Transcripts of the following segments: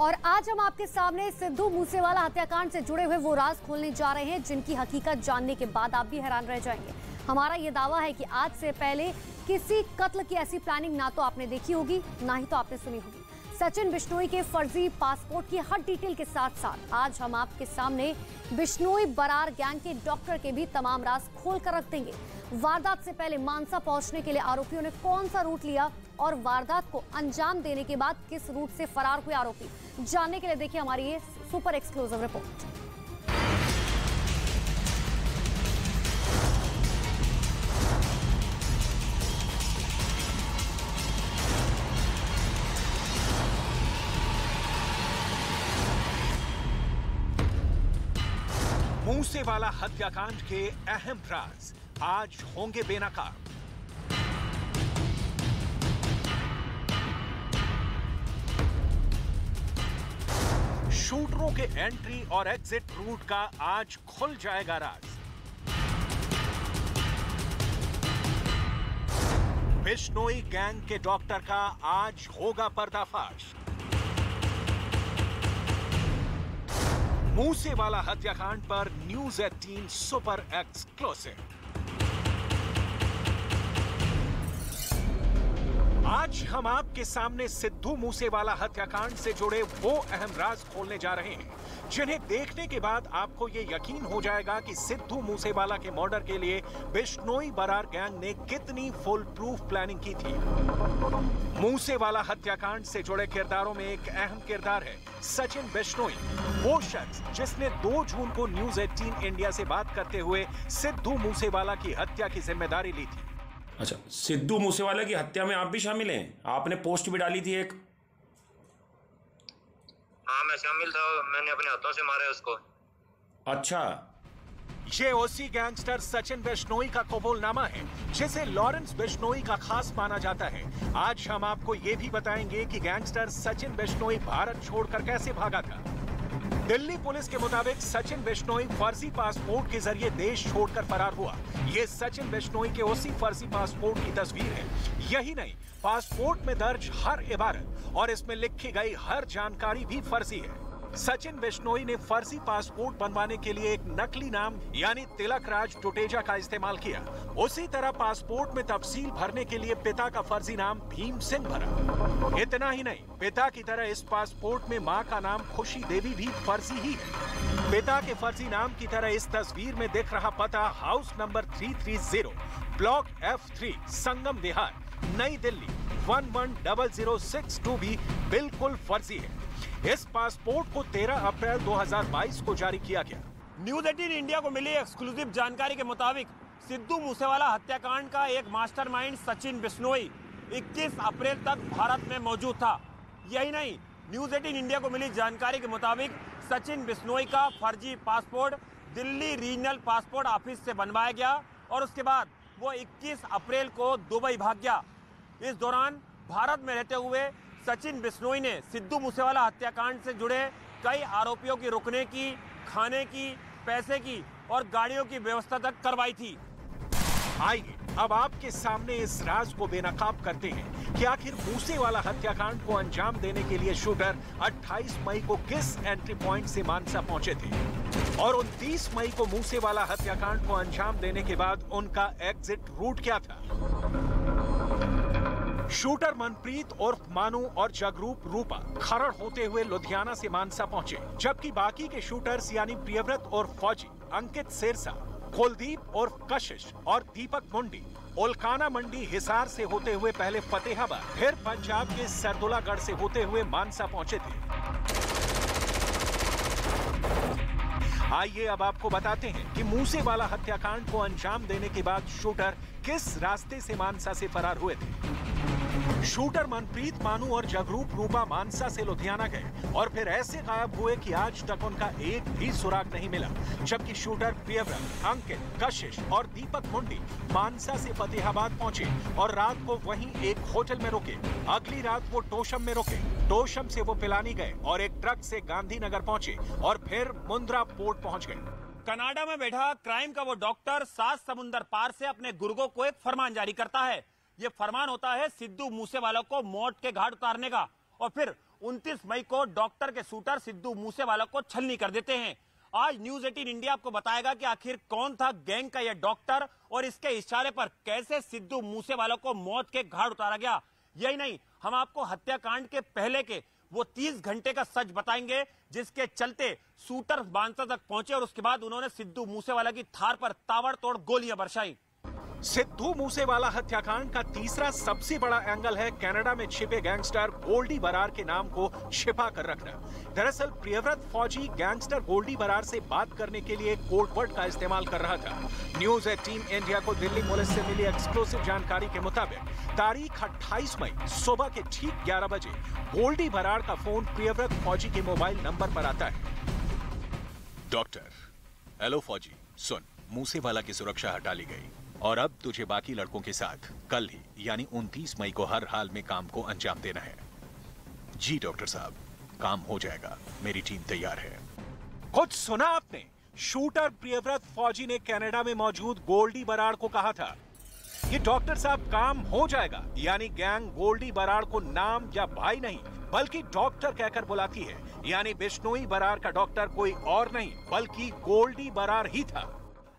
और आज हम आपके सामने सिद्धू मूसेवाला हत्याकांड से जुड़े हुए वो राज खोलने जा रहे हैं जिनकी हकीकत जानने के बाद आप भी हैरान रह जाएंगे। हमारा ये दावा है कि आज से पहले किसी कत्ल की ऐसी प्लानिंग ना तो आपने देखी होगी ना ही तो आपने सुनी होगी। सचिन बिश्नोई के फर्जी पासपोर्ट की हर डिटेल के साथ साथ आज हम आपके सामने बिश्नोई बरार गैंग के डॉक्टर के भी तमाम राज खोल कर रख देंगे। वारदात से पहले मानसा पहुंचने के लिए आरोपियों ने कौन सा रूट लिया और वारदात को अंजाम देने के बाद किस रूट से फरार हुए आरोपी, जानने के लिए देखिए हमारी ये सुपर एक्सक्लूसिव रिपोर्ट। मूसेवाला हत्याकांड के अहम राज आज होंगे बेनकाब। शूटरों के एंट्री और एग्जिट रूट का आज खुल जाएगा राज। बिश्नोई गैंग के डॉक्टर का आज होगा पर्दाफाश। मूसेवाला हत्याकांड पर न्यूज 18 सुपर एक्सक्लूसिव। आज हम आपके सामने सिद्धू मूसेवाला हत्याकांड से जुड़े वो अहम राज खोलने जा रहे हैं जिन्हें देखने के बाद आपको ये यकीन हो जाएगा कि सिद्धू मूसेवाला के मर्डर के लिए बिश्नोई बरार गैंग ने कितनी फुल प्रूफ प्लानिंग की थी। मूसेवाला हत्याकांड से जुड़े किरदारों में एक अहम किरदार है सचिन बिश्नोई, वो शख्स जिसने 2 जून को न्यूज 18 इंडिया से बात करते हुए सिद्धू मूसेवाला की हत्या की जिम्मेदारी ली थी। अच्छा, सिद्धू मूसेवाला की हत्या में आप भी शामिल हैं? आपने पोस्ट भी डाली थी एक। हाँ, मैं शामिल था, मैंने अपने हाथों से मारा है उसको। अच्छा, ये ओसी गैंगस्टर सचिन बिश्नोई का कबूलनामा है जिसे लॉरेंस बिश्नोई का खास माना जाता है। आज हम आपको ये भी बताएंगे कि गैंगस्टर सचिन बिश्नोई भारत छोड़कर कैसे भागा था। दिल्ली पुलिस के मुताबिक सचिन बिश्नोई फर्जी पासपोर्ट के जरिए देश छोड़कर फरार हुआ। ये सचिन बिश्नोई के उसी फर्जी पासपोर्ट की तस्वीर है। यही नहीं, पासपोर्ट में दर्ज हर इबारत और इसमें लिखी गई हर जानकारी भी फर्जी है। सचिन बिश्नोई ने फर्जी पासपोर्ट बनवाने के लिए एक नकली नाम यानी तिलक राज टुटेजा का इस्तेमाल किया। उसी तरह पासपोर्ट में तफसील भरने के लिए पिता का फर्जी नाम भीम सिंह भरा। इतना ही नहीं, पिता की तरह इस पासपोर्ट में मां का नाम खुशी देवी भी फर्जी ही है। पिता के फर्जी नाम की तरह इस तस्वीर में दिख रहा पता हाउस नंबर 330 ब्लॉक F3 संगम विहार नई दिल्ली 110062 भी बिल्कुल फर्जी है। इस पासपोर्ट को 13 अप्रैल 2022 को जारी किया गया। न्यूज 18 इंडिया को मिली एक्सक्लूसिव जानकारी के मुताबिक सिद्धू मूसेवाला हत्याकांड का एक मास्टरमाइंड सचिन बिश्नोई 21 अप्रैल तक भारत में मौजूद था। यही नहीं, न्यूज 18 इंडिया को मिली जानकारी के मुताबिक सचिन बिश्नोई का फर्जी passport Delhi regional passport office से बनवाया गया और उसके बाद वो 21 अप्रैल को दुबई भाग गया। इस दौरान भारत में रहते हुए सचिन बिश्नोई ने सिद्धू मूसेवाला हत्याकांड से जुड़े कई आरोपियों की रुकने की, खाने की, पैसे की और गाड़ियों की व्यवस्था तक करवाई थी। आइए अब आपके सामने इस राज को बेनकाब करते हैं कि आखिर मूसेवाला हत्याकांड को अंजाम देने के लिए शूटर 28 मई को किस एंट्री पॉइंट से मानसा पहुंचे थे और 29 मई को मूसेवाला हत्याकांड को अंजाम देने के बाद उनका एग्जिट रूट क्या था। शूटर मनप्रीत उर्फ मानू और जगरूप रूपा खरड़ होते हुए लुधियाना से मानसा पहुंचे, जबकि बाकी के शूटर्स यानी प्रियव्रत और फौजी, अंकित सिरसा, कुलदीप उर्फ कशिश और दीपक मुंडी उल्काना मंडी हिसार से होते हुए पहले फतेहाबाद फिर पंजाब के सरदुलागढ़ से होते हुए मानसा पहुंचे थे। आइए अब आपको बताते हैं कि मूसेवाला हत्याकांड को अंजाम देने के बाद शूटर किस रास्ते से मानसा से फरार हुए थे। शूटर मनप्रीत, मानू और जगरूप रूपा मानसा से लुधियाना गए और फिर ऐसे गायब हुए कि आज तक उनका एक भी सुराग नहीं मिला, जबकि शूटर प्रियव्रत, अंकित, कशिश और दीपक मुंडी मानसा से फतेहाबाद पहुंचे और रात को वहीं एक होटल में रुके। अगली रात वो टोशम में रुके, टोशम से वो पिलानी गए और एक ट्रक से गांधीनगर पहुंचे और फिर मुंद्रा पोर्ट पहुंच गए। कनाडा में बैठा क्राइम का वो डॉक्टर 7 समुंदर पार से अपने गुर्गों को एक फरमान जारी करता है। ये फरमान होता है सिद्धू मूसेवाला को मौत के घाट उतारने का और फिर 29 मई को डॉक्टर के शूटर सिद्धू मूसेवाला को छलनी कर देते हैं। आज न्यूज 18 इंडिया आपको बताएगा कि आखिर कौन था गैंग का यह डॉक्टर और इसके इशारे पर कैसे सिद्धू मूसेवाला को मौत के घाट उतारा गया। यही नहीं, हम आपको हत्याकांड के पहले के वो 30 घंटे का सच बताएंगे जिसके चलते शूटर मानसा तक पहुंचे और उसके बाद उन्होंने सिद्धू मूसेवाला की थार पर ताबड़तोड़ गोलियां बरसाई। सिद्धू मूसेवाला हत्याकांड का तीसरा सबसे बड़ा एंगल है कनाडा में छिपे गैंगस्टर गोल्डी बरार के नाम को छिपा कर रखना। दरअसल प्रियव्रत फौजी गैंगस्टर गोल्डी बरार से बात करने के लिए कोड वर्ड का इस्तेमाल कर रहा था। न्यूज 18 इंडिया को दिल्ली पुलिस से मिली एक्सक्लूसिव जानकारी के मुताबिक तारीख 28 मई सुबह के ठीक 11 बजे गोल्डी बरार का फोन प्रियव्रत फौजी के मोबाइल नंबर पर आता है। डॉक्टर, हेलो फौजी, सुन, मूसेवाला की सुरक्षा हटा ली गई और अब तुझे बाकी लड़कों के साथ कल ही यानी 29 मई को हर हाल में काम को अंजाम देना है। जी डॉक्टर साहब, काम हो जाएगा, मेरी टीम तैयार है। कुछ सुना आपने? शूटर प्रियव्रत फौजी ने कनाडा में मौजूद गोल्डी बरार को कहा था कि डॉक्टर साहब काम हो जाएगा, यानी गैंग गोल्डी बरार को नाम या भाई नहीं बल्कि डॉक्टर कहकर बुलाती है, यानी बिश्नोई बरार का डॉक्टर कोई और नहीं बल्कि गोल्डी बरार ही था।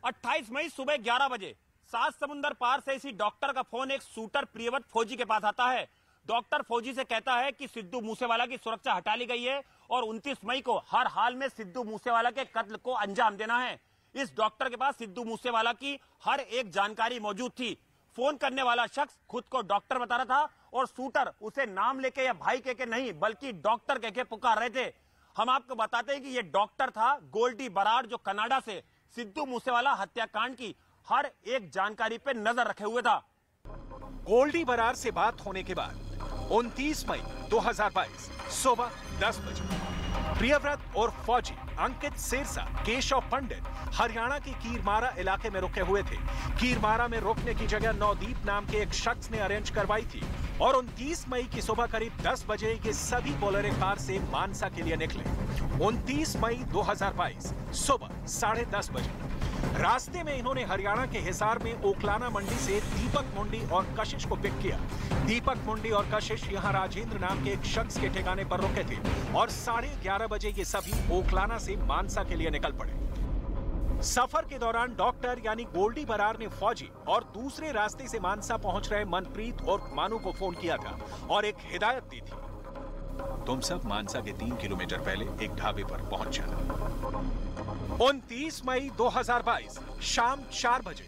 28 मई सुबह 11 बजे 7 समुंदर पार से इसी डॉक्टर का फोन एक शूटर प्रियव्रत फौजी के पास आता है। डॉक्टर फौजी से कहता है कि सिद्धू मूसेवाला की सुरक्षा हटा ली गई है और 29 मई को हर हाल में सिद्धू मूसेवाला के कत्ल को अंजाम देना है। इस डॉक्टर के पास सिद्धू मूसेवाला की हर एक जानकारी मौजूद थी। फोन करने वाला शख्स खुद को डॉक्टर बता रहा था और शूटर उसे नाम लेके या भाई कहके नहीं बल्कि डॉक्टर कहके पुकार रहे थे। हम आपको बताते हैं कि यह डॉक्टर था गोल्डी बरार जो कनाडा से सिद्धू मूसेवाला हत्याकांड की हर एक जानकारी पे नजर रखे हुए था। गोल्डी बरार से बात होने के बाद 29 मई 2022 सुबह 10 बजे प्रियव्रत और फौजी अंकित सिरसा, केशव पंडित हरियाणा के कीरमारा इलाके में रुके हुए थे। कीरमारा में रुकने की जगह नवदीप नाम के एक शख्स ने अरेंज करवाई थी और 29 मई की सुबह करीब 10 बजे ये सभी बोलेरो कार से मानसा के लिए निकले। 29 मई 2022 सुबह 10:30 बजे रास्ते में इन्होंने हरियाणा के हिसार में ओकलाना मंडी से दीपक मुंडी और कशिश को पिक किया। दीपक मुंडी और कशिश यहां राजेंद्र नाम के एक शख्स के ठिकाने पर रुके थे और 11:30 बजे ये सभी ओकलाना से मानसा के लिए निकल पड़े। सफर के दौरान डॉक्टर यानी गोल्डी बरार ने फौजी और दूसरे रास्ते से मानसा पहुंच रहे मनप्रीत और मानू को फोन किया था और एक हिदायत दी थी, तुम सब मानसा के 3 किलोमीटर पहले एक ढाबे पर पहुंच जाना। 29 मई 2022 शाम 4 बजे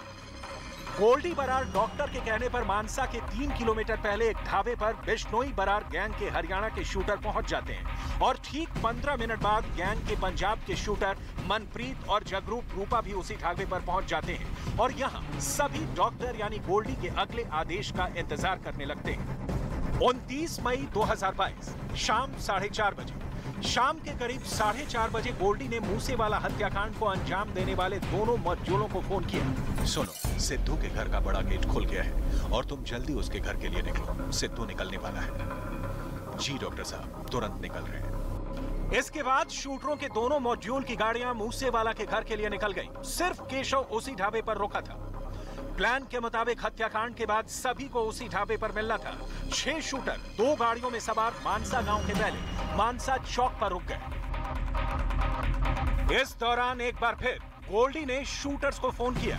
गोल्डी बरार डॉक्टर के कहने पर मानसा के 3 किलोमीटर पहले एक ढाबे पर बिश्नोई बरार गैंग के हरियाणा के शूटर पहुंच जाते हैं और ठीक 15 मिनट बाद गैंग के पंजाब के शूटर मनप्रीत और जगरूप रूपा भी उसी ढाबे पर पहुंच जाते हैं और यहां सभी डॉक्टर यानी गोल्डी के अगले आदेश का इंतजार करने लगते हैं। 29 मई 2022 शाम 4:30 बजे शाम के करीब 4:30 बजे गोल्डी ने मूसेवाला हत्याकांड को अंजाम देने वाले दोनों मजदूरों को फोन किया। सुनो, सिद्धू के घर का बड़ा गेट खुल गया है और तुम जल्दी उसके घर के लिए निकलो, सिद्धू निकलने वाला है। जी डॉक्टर साहब, तुरंत निकल रहे हैं। इसके बाद शूटरों के दोनों मॉड्यूल की गाड़ियां मूसेवाला के घर के लिए निकल गईं। सिर्फ केशव उसी ढाबे पर रुका था। प्लान के मुताबिक हत्याकांड के बाद सभी को उसी ढाबे पर मिलना था। 6 शूटर 2 गाड़ियों में सवार मानसा गांव के पहले मानसा चौक पर रुक गए। इस दौरान एक बार फिर गोल्डी ने शूटर्स को फोन किया